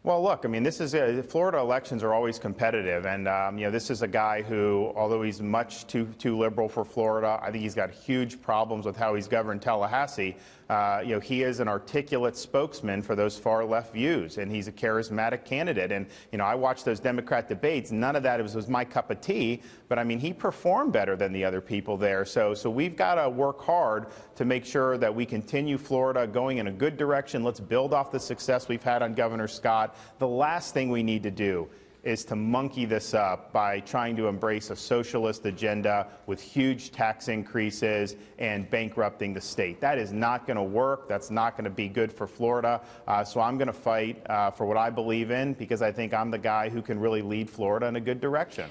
Well, look, I mean, Florida elections are always competitive, and this is a guy who, although he's much too liberal for Florida, I think he's got huge problems with how he's governed Tallahassee. He is an articulate spokesman for those far left views, and he's a charismatic candidate. And I watched those Democrat debates. None of that was my cup of tea, but I mean, he performed better than the other people there. So we've got to work hard to make sure that we continue Florida going in a good direction. Let's build off the success we've had on Governor Scott. The last thing we need to do is to monkey this up by trying to embrace a socialist agenda with huge tax increases and bankrupting the state. That is not going to work. That's not going to be good for Florida. So I'm going to fight for what I believe in, because I think I'm the guy who can really lead Florida in a good direction.